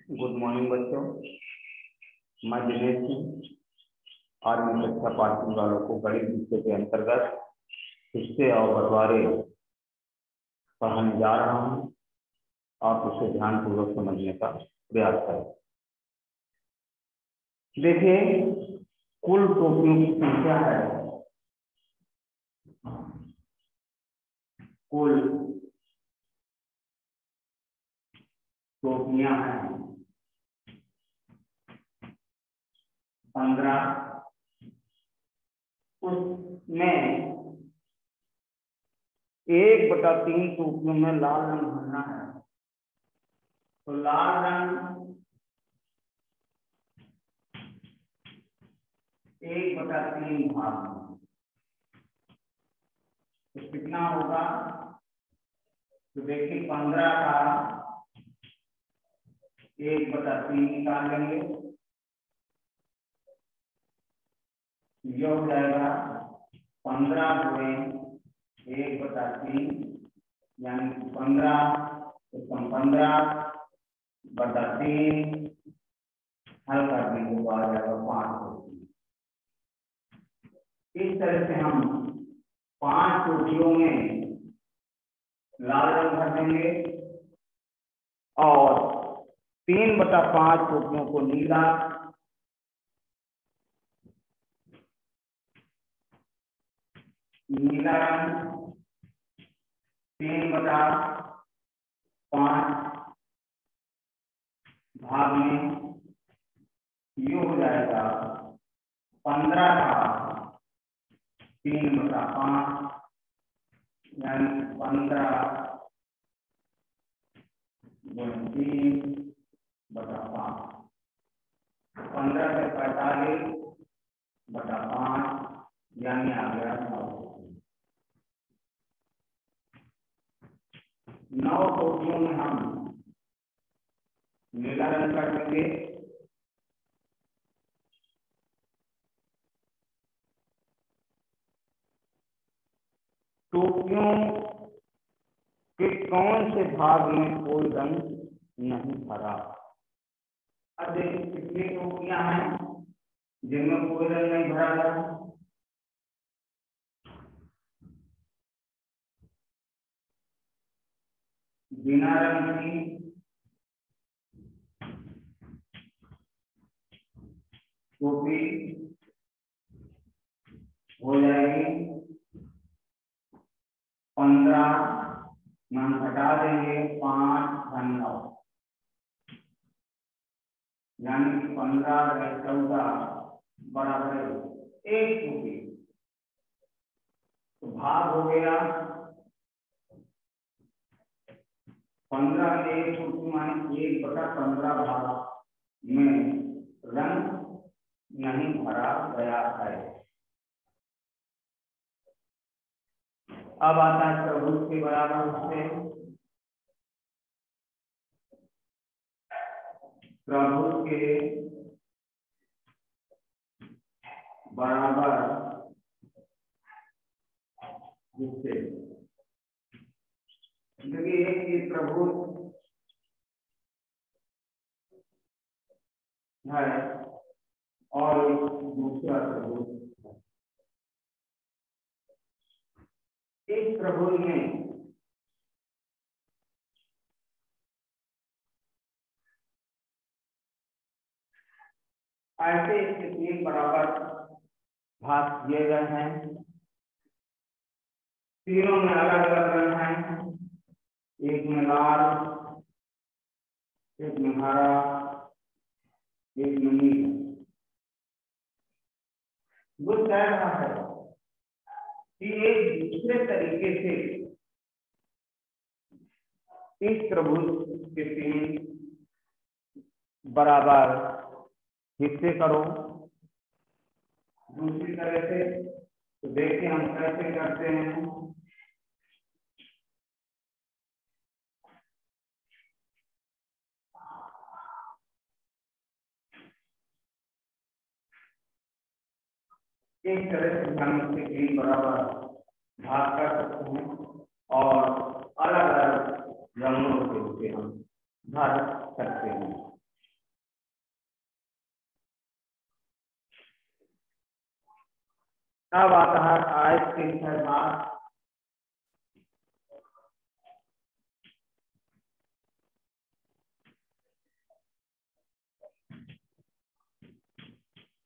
Good morning बच्चों, मैं दिनेश सिंह आज मैं कक्षा पांचवी वालों को गणित विषय के अंतर्गत हिस्से और बंटवारे पढ़ाने जा रहा हूँ। आप उसे ध्यानपूर्वक समझने का प्रयास करें। देखिए, कुल टोपियों की संख्या है, कुल टोपियां हैं 15। उसमें 1/3 टोपियों में लाल रंग भरना है। तो लाल रंग 1/3 भाग में तो कितना होगा? तो देखिए 15 का 1/3 निकाल लेंगे, यह हो जाएगा 15 गुणे 1/3 यानी 15/3 हल कर देंगे तो आ जाएगा 5। इस तरह से हम 5 टोपियों में लाल रंग भर देंगे और 3/5 टोपियों को नीला, रंग 3/5 भाग में, ये हो जाएगा 15 का 3/5 यानी 15 गुणे 3/5, 15 से 45/5 यानी आ गया 9 टोपियों में हम नीला रंग कर देंगे। टोपियों के कौन से भाग में कोई रंग नहीं भरा? अब देखिए कितनी टोपियां हैं जिनमें कोई रंग नहीं भरा है। बिना रंग की टोपी हो जाएगी 15, हम हटा देंगे 5/9 यानी 15/14 बराबर 1 टोपी। तो भाग हो गया 15 में 1 टोपी माने 1/15 भाग में रंग नहीं भरा गया है। अब आता है त्रिभुज के बराबर हिस्से। त्रिभुज के बराबर हिस्से, देखिए एक त्रिभुज है और एक दूसरा त्रिभुज। इस त्रिभुज में ऐसे इसके 3 बराबर भाग किए गए हैं। तीनों में अलग अलग रंग हैं, एक में लाल, एक में हरा, एक में नीला। वो कह रहा है कि एक दूसरे तरीके से इस त्रिभुज के 3 बराबर हिस्से करो दूसरी तरह से। तो देखिए हम कैसे करते हैं। इस तरह से हम इसके 3 बराबर भाग कर सकते हैं और अलग अलग रंगों से उसे हम भर सकते हैं। अब आता है आयत के 6 भाग।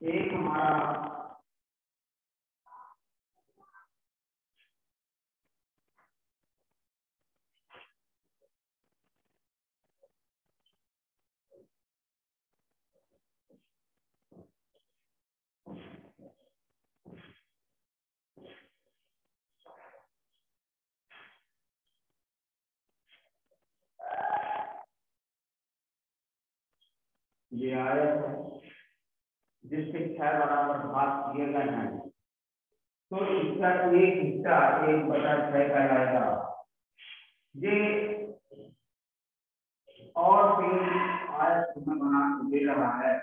एक हमारा ये आयत है जिसके 6 बराबर भाग किए गए हैं, तो इसका एक हिस्सा 1/6 कहलाएगा। ये और फिर आयत बना के दे रहा है।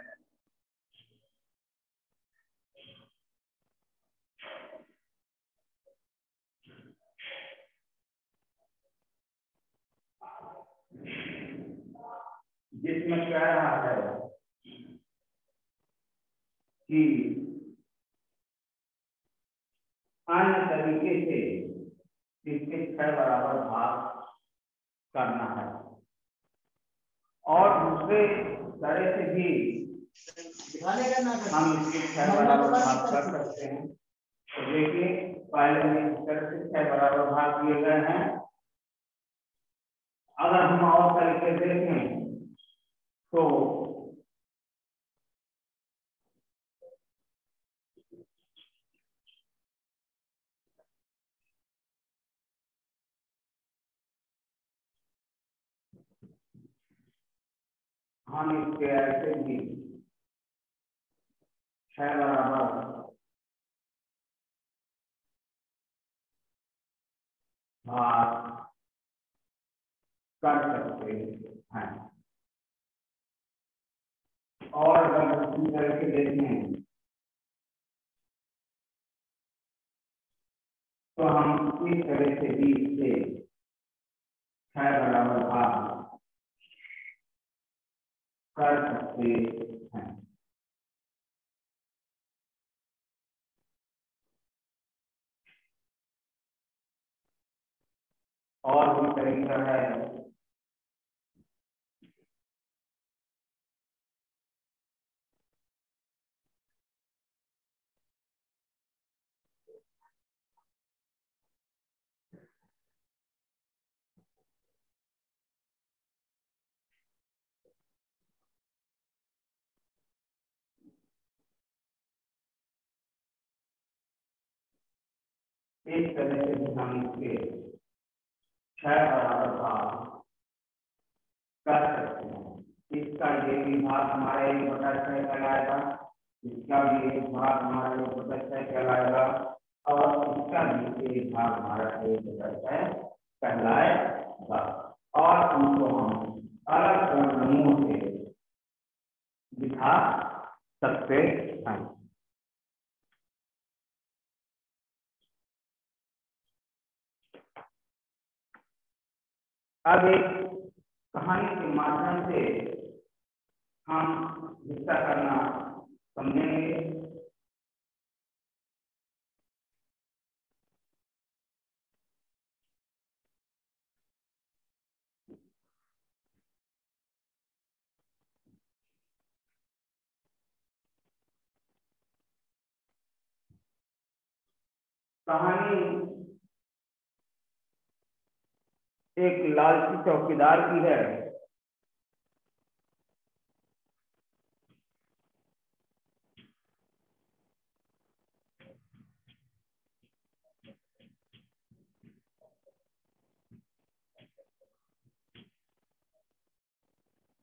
जिसमें कह रहा है कि अन्य तरीके से इसके 6 बराबर भाग करना है और दूसरे तरह से भी हम इसके 6 बराबर भाग कर सकते हैं। तो देखिए, पहले में इस तरह से 6 बराबर भाग किए गए हैं। अगर हम और तरीके देखें तो हम इसके ऐसे भी 6 बराबर भाग कर सकते हैं। और अगर दूसरी तरह से देखें तो हम इस तरह से भी इसे 6 बराबर भाग कर सकते हैं। और भी तरीका है। इस तरह से भी हम इसके 6 बराबर भाग कर सकते हैं। इसका ये भी भाग हमारा 1/6 कहलाएगा, इसका भी एक भाग हमारा 1/6 कहलाएगा और इसका भी एक भाग हमारा 1/6 कहलाएगा। और उनको हम अलग अलग रंगों से दिखा सकते हैं। अब एक कहानी के माध्यम से हम हिस्सा करना समझेंगे। कहानी एक लालची चौकीदार की है।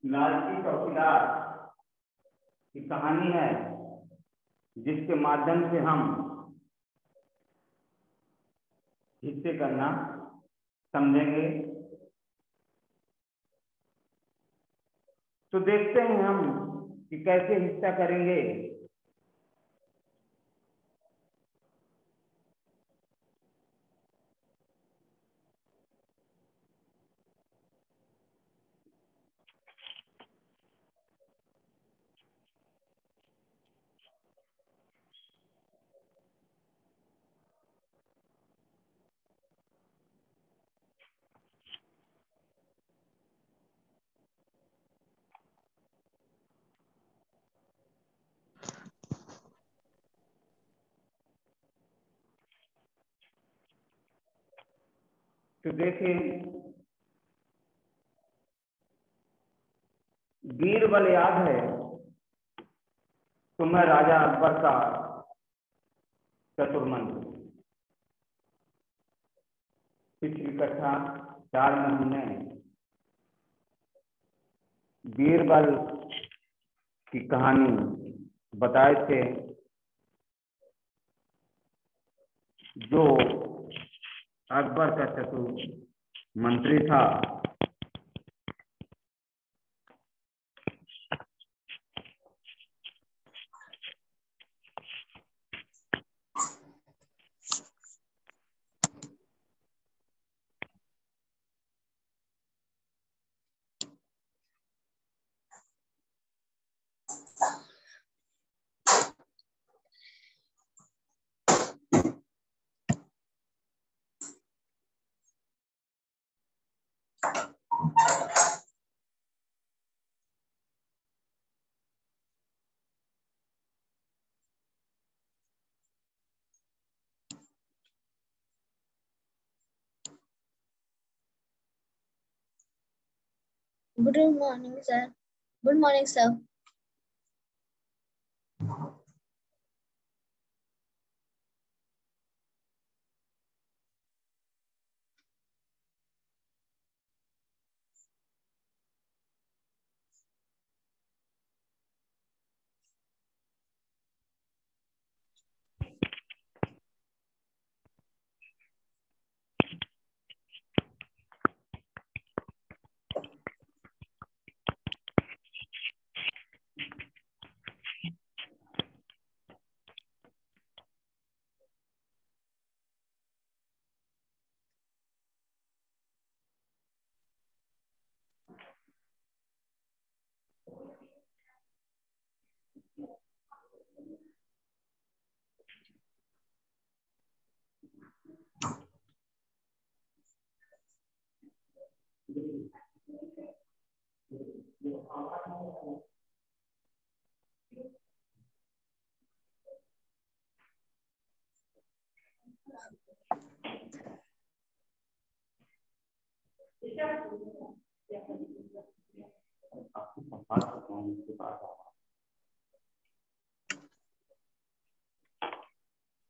लालची चौकीदार की कहानी है जिसके माध्यम से हम हिस्से करना समझेंगे। तो देखते हैं हम कि कैसे हिस्सा करेंगे। तो देखिए, बीरबल याद है तो मैं राजा अकबर का चतुर्मंत्र। पिछली कक्षा 4 में हमने बीरबल की कहानी बताए थे, जो अकबर का चतुर मंत्री था। Good morning, sir. Good morning, sir.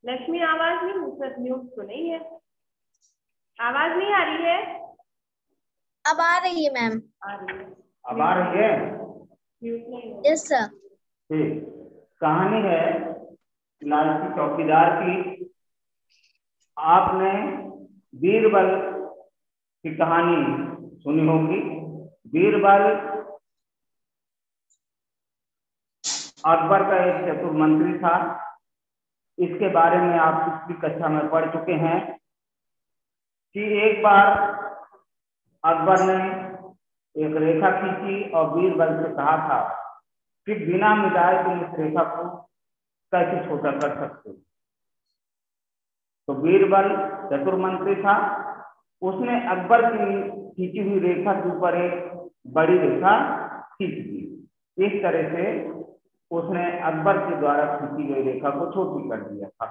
Lakshmi, आवाज नहीं, सर म्यूट तो नहीं है, आवाज नहीं आ रही है। अब आ रही है मैम। आ रही है। अब आ रही है? म्यूट नहीं है। Yes sir. ठीक। कहानी है लालची चौकीदार की। आपने बीरबल की कहानी सुनी होगी। बीरबल अकबर का एक चतुर मंत्री था। इसके बारे में आप पिछली कक्षा में पढ़ चुके हैं कि एक बार अकबर ने एक रेखा खींची और बीरबल से कहा था कि बिना मिटाए तुम इस रेखा को कैसे छोटा कर सकते हो। तो बीरबल चतुर मंत्री था, उसने अकबर की खींची हुई रेखा के ऊपर एक बड़ी रेखा खींच दी। इस तरह से उसने अकबर के द्वारा खींची गई रेखा को छोटी कर दिया था।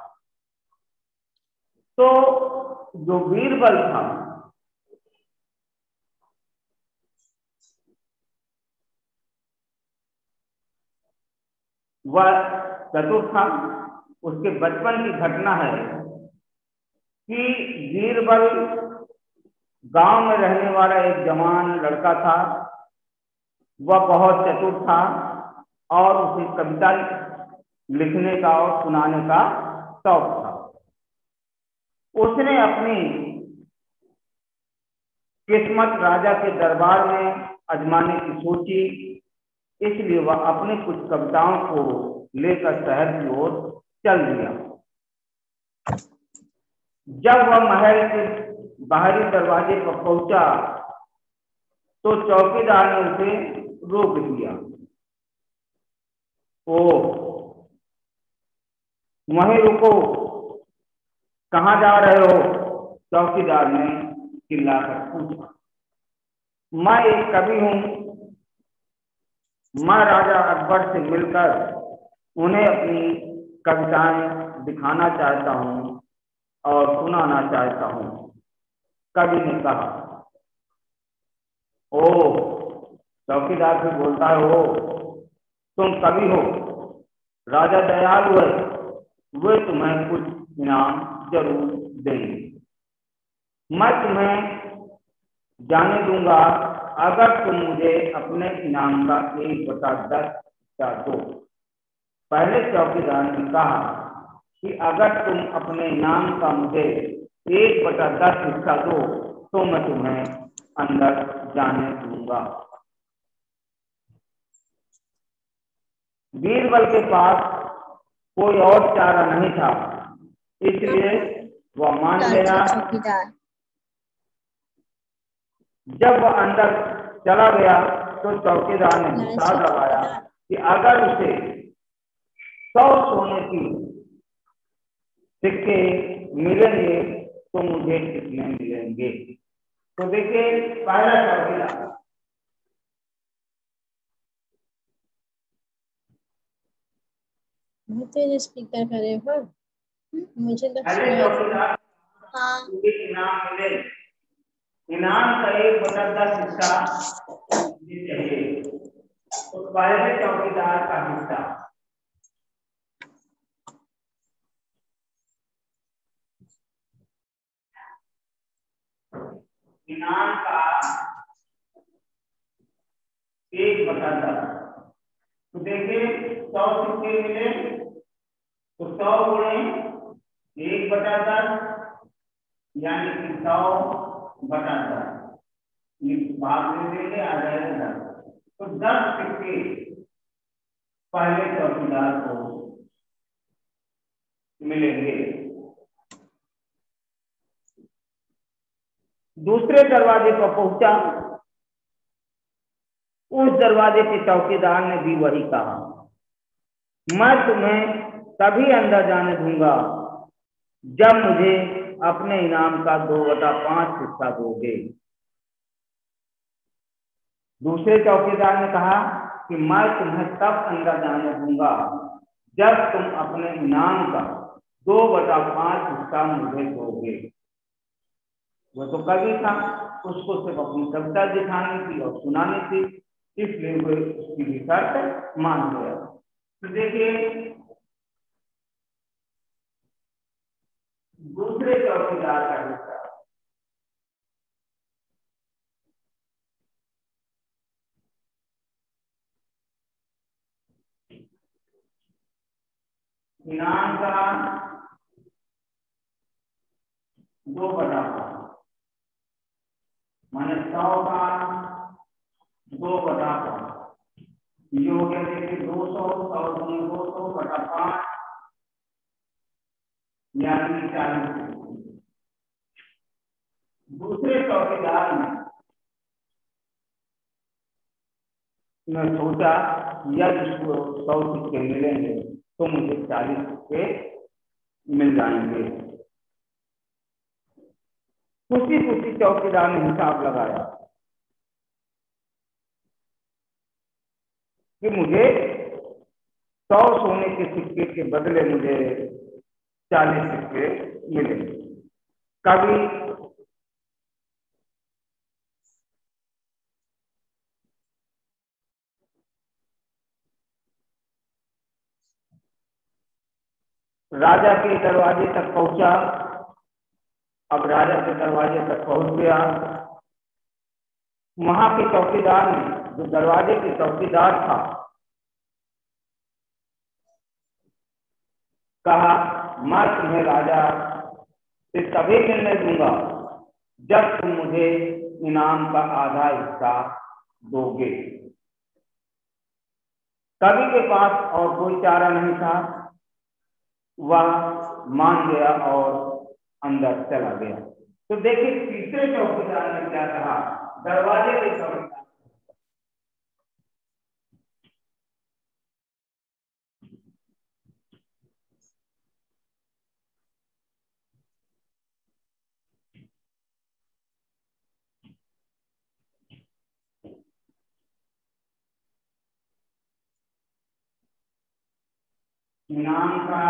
तो जो बीरबल था वह चतुर था। उसके बचपन की घटना है कि बीरबल गांव में रहने वाला एक जवान लड़का था। वह बहुत चतुर था और उसे कविता लिखने का और सुनाने का शौक था। उसने अपनी किस्मत राजा के दरबार में आजमाने की सोची, इसलिए वह अपने कुछ कविताओं को लेकर शहर की ओर चल दिया। जब वह महल के बाहरी दरवाजे पर पहुंचा तो चौकीदार ने उसे रोक दिया। ओ, वहीं रुको, कहाँ जा रहे हो? चौकीदार ने चिल्लाकर पूछा। मैं एक कवि हूं, मैं राजा अकबर से मिलकर उन्हें अपनी कविताएं दिखाना चाहता हूं और सुनाना चाहता हूं। कवि ने कहा। ओ चौकीदार से बोलता है, ओ तुम कवि हो, राजा दयालु है, वे तुम्हें कुछ इनाम जरूर देंगे। मैं तुम्हें जाने दूंगा अगर तुम मुझे अपने इनाम का 1/10 हिस्सा दो। पहले चौकीदार ने कहा कि अगर तुम अपने इनाम का मुझे 1/10 हिस्सा दो तो मैं तुम्हें अंदर जाने दूंगा। बीरबल के पास कोई और चारा नहीं था, इसलिए वह मान गया। जब वह अंदर चला गया तो चौकीदार ने हिसाब लगाया कि अगर उसे 100 सोने की सिक्के मिलेंगे तो मुझे कितने मिलेंगे। तो देखिए पहला चौकीदार, स्पीकर करे हो मुझे पहले चौकीदार इनाम मिले, इनाम का 1/10 हिस्सा चाहिए। तो पहले चौकीदार का हिस्सा इनाम का 1/10। तो देखिए 100 सिक्के मिले तो 100 गुणे 1/10 यानी कि 100/10, ये भाग ले देंगे आ जाएगा 10। तो 10 सिक्के पहले चौकीदार को मिलेंगे। दूसरे दरवाजे पर पहुंचा, उस दरवाजे के चौकीदार ने भी वही कहा, मैं तुम्हें तभी अंदर जाने दूंगा जब मुझे अपने इनाम का 2/5 हिस्सा दोगे। दूसरे चौकीदार ने कहा कि मैं तुम्हें तब अंदर जाने दूंगा जब तुम अपने इनाम का 2/5 हिस्सा मुझे दोगे। वो तो कवि था, उसको सिर्फ अपनी कविता दिखानी थी और सुनानी थी, इसलिए वो उसकी भी शर्त मान गया। तो देखिए दूसरे चौकीदार का हिस्सा इनाम का 2/5 माने 100 का 2/5, ये हो गया देखिए 200, 200/5 यानी 40। दूसरे चौकीदार ने सोचा यदि इसको 100 सिक्के मिलेंगे तो मुझे 40 सिक्के मिल जाएंगे। खुशी खुशी चौकीदार ने हिसाब लगाया कि मुझे 100 सोने के सिक्के के बदले मुझे 40 सिक्के मिले। कभी राजा के दरवाजे तक पहुंचा। अब राजा के दरवाजे तक पहुंच गया। वहां के चौकीदार ने, जो दरवाजे के चौकीदार था, कहा मैं तुम्हें राजा से तभी मिलने दूंगा जब तुम मुझे इनाम का आधा हिस्सा दोगे। कवि के पास और कोई चारा नहीं था, वह मान गया और अंदर चला गया। तो देखिए तीसरे चौकीदार ने क्या कहा, दरवाजे के चौकीदार, इनाम का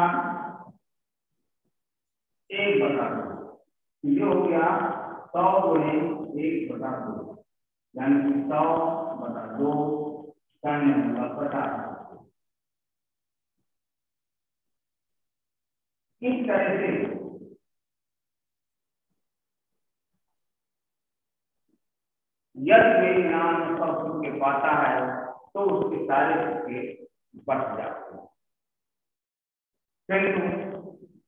1/2 ये हो गया 100 गुणे 1/2 यानी 100/2 करने का 50। इस तरह से यदि वे इनाम 100 सिक्के पाता है तो उसके सारे सिक्के बच जाते हैं। किंतु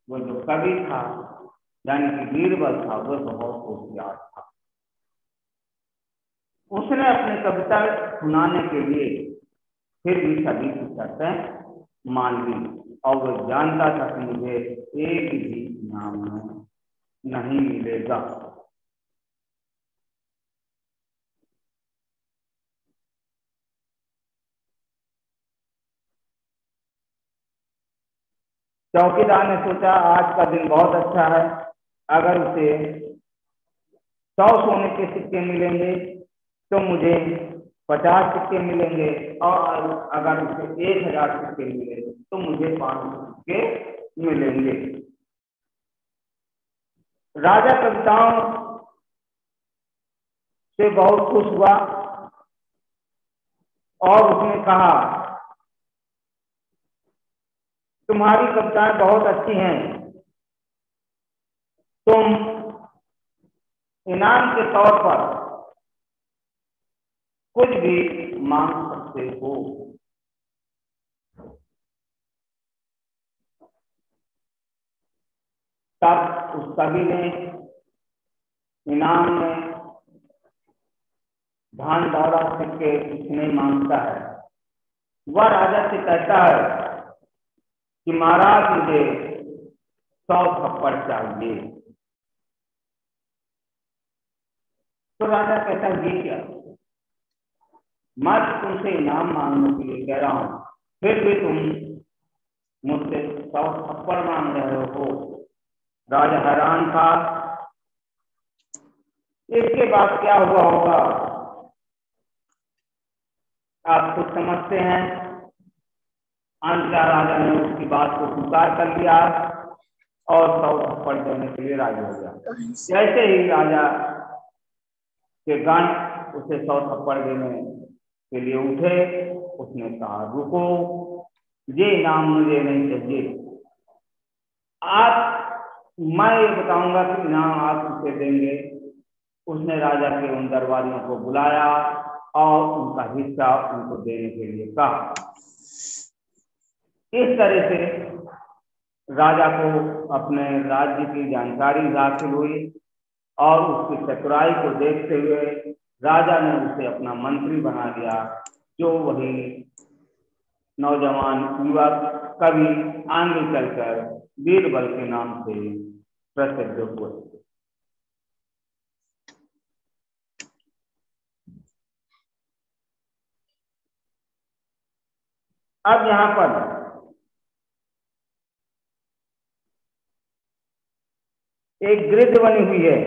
वो जो कवि था यानी कि बीरबल था वो बहुत होशियार था। उसने अपनी कविता सुनाने के लिए फिर भी सभी की शर्तें मान ली और वो जानता था कि मुझे एक भी इनाम नहीं मिलेगा। चौकीदार ने सोचा आज का दिन बहुत अच्छा है, अगर उसे 100 सोने के सिक्के मिलेंगे तो मुझे 50 सिक्के मिलेंगे और अगर उसे 1000 सिक्के मिले तो मुझे 500 सिक्के मिलेंगे। राजा कविताओं से बहुत खुश हुआ और उसने कहा तुम्हारी कविताएं बहुत अच्छी हैं, तुम इनाम के तौर पर कुछ भी मांग सकते हो। तब उस कवि ने इनाम में धान दौलत सिक्के कितने मांगता है। वह राजा से कहता है कि महाराज मुझे 100 थप्पड़ चाहिए। तो राजा कहता है ये क्या, मैं तुमसे इनाम मांगने के लिए कह रहा हूं, फिर भी तुम मुझसे 100 थप्पड़ मांग रहे हो। राजा हैरान था। इसके बाद क्या हुआ होगा आप खुद समझते हैं। अंततः राजा ने उसकी बात को स्वीकार कर लिया और 100 थप्पड़ देने के लिए राजी हो गया। जैसे ही राजा के गण उसे 100 थप्पड़ देने के लिए उठे, उसने कहा रुको, ये इनाम मुझे नहीं चाहिए। मैं ये बताऊंगा कि इनाम आप उसे देंगे। उसने राजा के उन दरबारियों को बुलाया और उनका हिस्सा उनको देने के लिए कहा। इस तरह से राजा को अपने राज्य की जानकारी हासिल हुई और उसकी चतुराई को देखते हुए राजा ने उसे अपना मंत्री बना दिया, जो वही नौजवान युवक कवि आगे चलकर बीरबल के नाम से प्रसिद्ध हुए। अब यहाँ पर एक ग्रिड बनी हुई है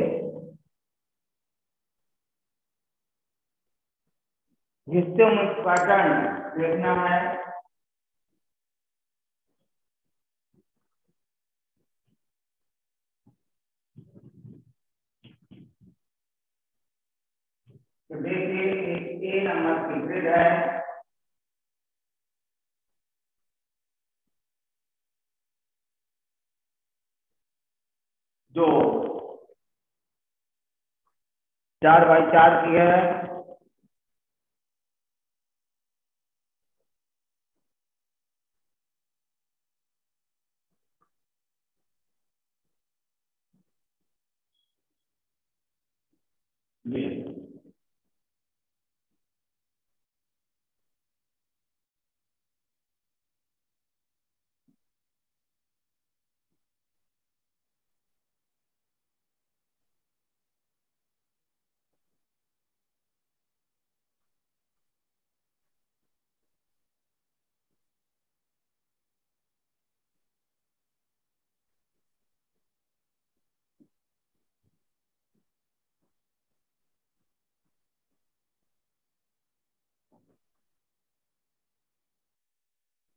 जिससे हमें पैटर्न देखना है। तो देखिए एक ए नंबर की ग्रिड है, जो 4x4 की है।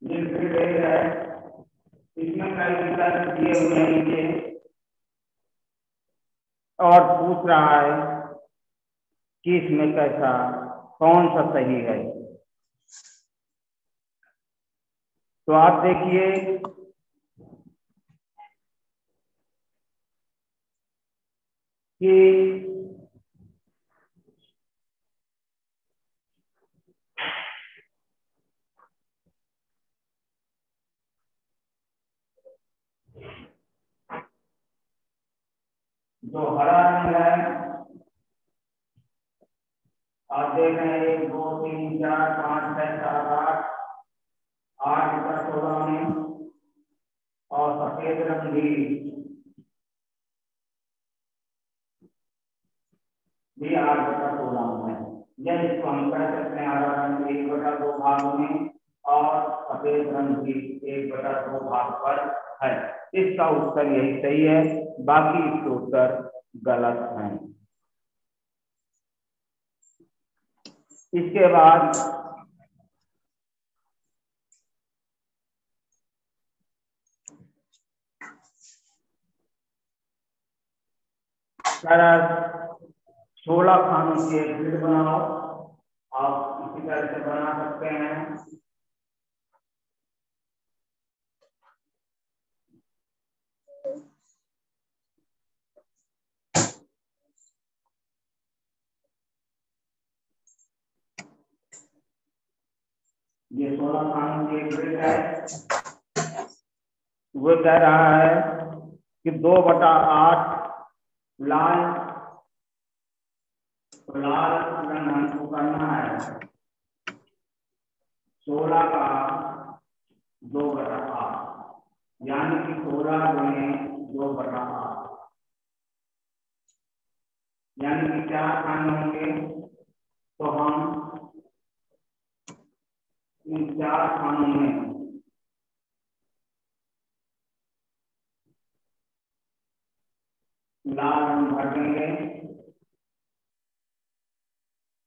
ये ग्रिड है, इसमें कई विकल्प दिए हुए हैं नीचे और पूछ रहा है कि इसमें कैसा कौन सा सही है। तो आप देखिए कि जो हरा रंग है, आप देख रहे हैं 1 2 3 4 5 6 7 8 8 बटा 16 में, और सफेद रंग भी 8 बटा 16 में है। या इसको हम कह सकते हैं हरा रंग 1 बटा 2 भाग में और सफेद रंग भी 1 बटा 2 भाग पर है। इसका उत्तर यही सही है, बाकी इसके उत्तर गलत हैं। इसके बाद सरल 16 खानों की एक ग्रिड बनाओ। आप इसी तरह से बना सकते हैं। ये 16 खानों की एक ग्रिड है। वो कह रहा है कि 2 बटा 8 लाल रंग हमको करना है 16 का 2 बटा 8, यानी कि 16 गुणे 2 बटा 8, यानी कि 4 खाने होंगे। तो हम इन 4 खानों में लाल रंग भर देंगे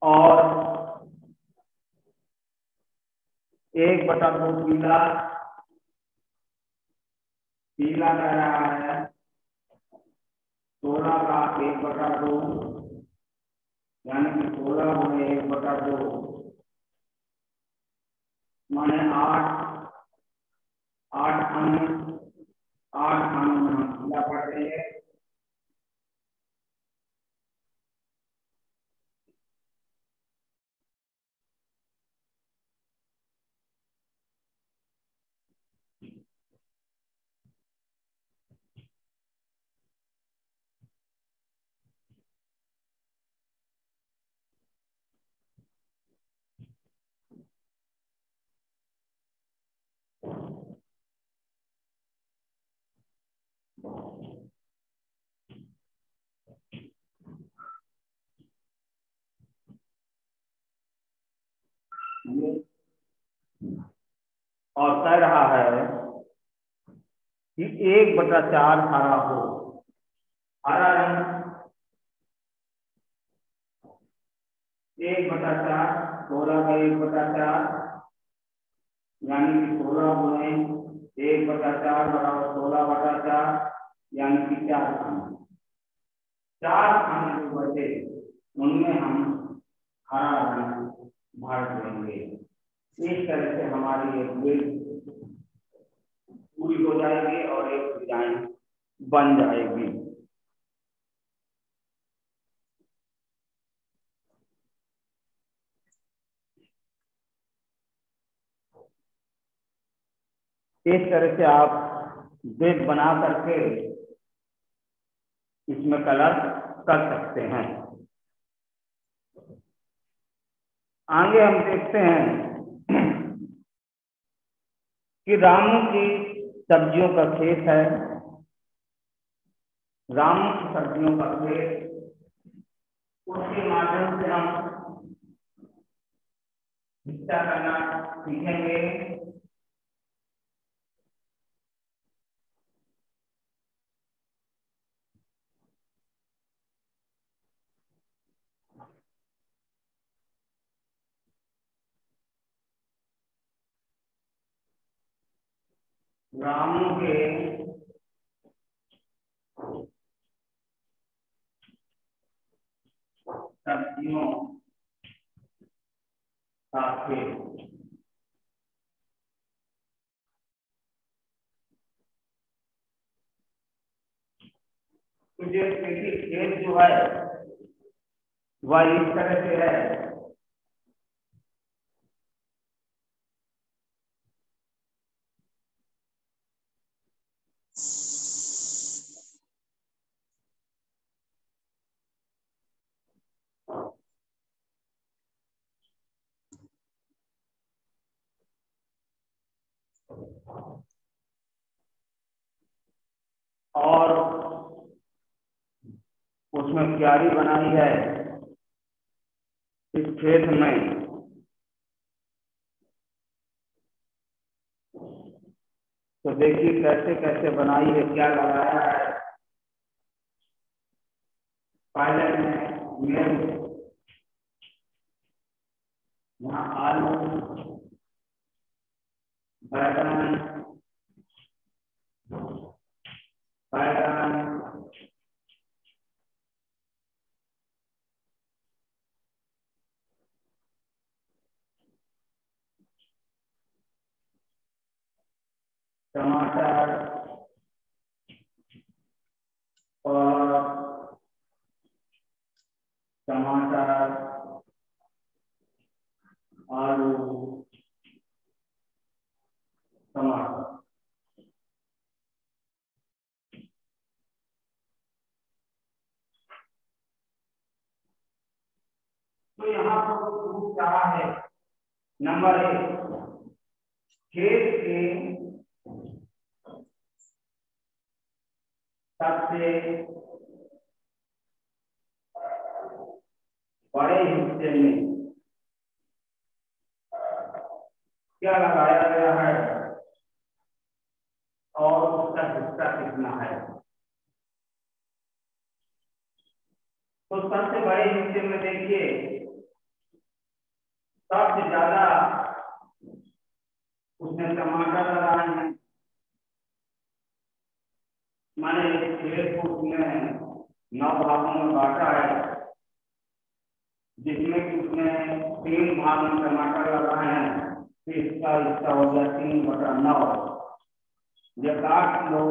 और 1 बटा 2 पीला कह रहा है 16 का 1 बटा 2, यानी कि 16 गुणे 1 बटा 2 माने 8 खाने में हम पीला पढ़ देंगे। और कह रहा है कि 1 बटा 4 हरा हो। हरा रंग 1 बटा 4, 16 का 1 बटा 4, यानी कि 16 गुणे 1 बटा 4 बराबर 16 बटा 4, यानी कि 4 खाने। 4 खाने जो बचे उनमें हम हरा रंग भर देंगे। इस तरह से हमारी एक ग्रिड पूरी हो जाएगी और एक डिजाइन बन जाएगी। इस तरह से आप ग्रिड बना करके इसमें कलर कर सकते हैं। आगे हम देखते हैं कि रामू की सब्जियों का खेत है। रामू की सब्जियों का खेत, उसके माध्यम से हम हिस्सा करना सीखेंगे। रामू के तीनों का खेल। तो ये खेल जो है वह इस तरह से है। और उसमें क्यारी बनाई है इस खेत में। तो देखिए कैसे कैसे बनाई है, क्या लगाया है। पहले में यहाँ आलू, बैगन, टमाटर और आलू, टमाटर। तो यहाँ पर प्रूफ क्या है? नंबर 1, खेत के सबसे बड़े हिस्से में क्या लगाया गया है और उसका हिस्सा कितना है। तो सबसे बड़े हिस्से में देखिए सबसे ज्यादा उसने टमाटर लगाए हैं। माने इस खेत को उसने 9 भागों में बांटा है, जिसमें कि उसने 3 भाग में टमाटर लगाए हैं। फिर इसका हिस्सा हो गया 3/9, जब 8 किलो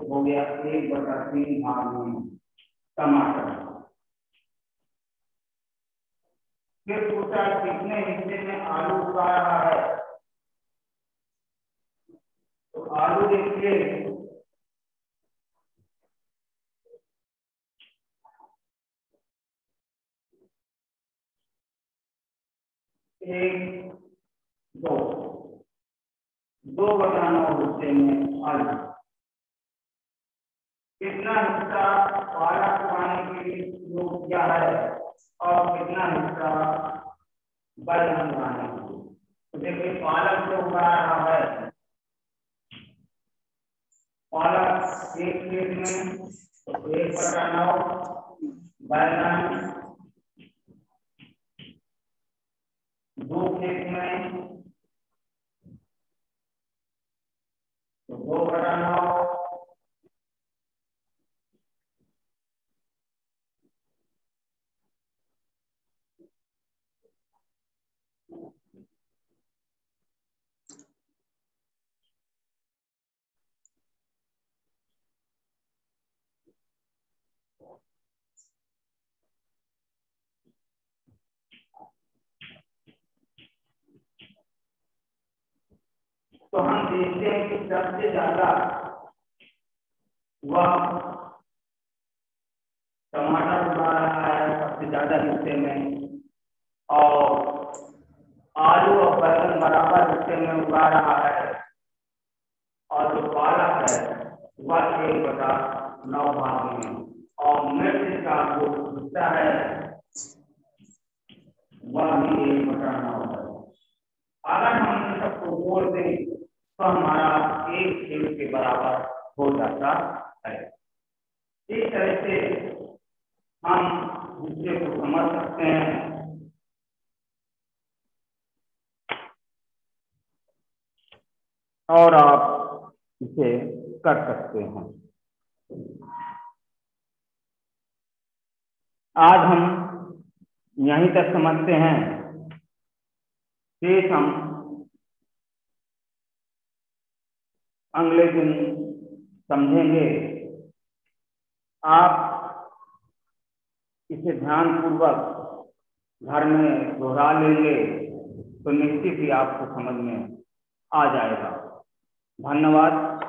हो गया 1/3 भाग में टमाटर। फिर पूछा कितने हिस्से में आलू उगा रहा है। तो आलू देखिए एक, 2/9 हिस्से में आलू। कितना हिस्सा पालक उगाने के लिए उपयोग किया है और कितना हिस्सा बैगन उगाने के लिए। तो देखिए पालक जो उगा रहा है, पालक एक खेत में तो 1/9, बैगन 2 खेत में तो 2/9। तो हम देखते हैं कि सबसे ज्यादा वह टमाटर उगा रहा है सबसे ज्यादा हिस्से में, और आलू और बैगन बराबर हिस्से में उगा रहा है, और जो पालक है वह 1/9 भाग में, और मिर्च का जो हिस्सा है वह भी 1/9 है। अगर हम इन सबको जोड़ दें तो हमारा एक खेल के बराबर हो जाता है। इस तरह से हम हिस्से को समझ सकते हैं और आप इसे कर सकते हैं। आज हम यहीं तक समझते हैं। शेष हम अगले दिन समझेंगे। आप इसे ध्यानपूर्वक घर में दोहरा लेंगे तो निश्चित ही आपको समझ में आ जाएगा। धन्यवाद।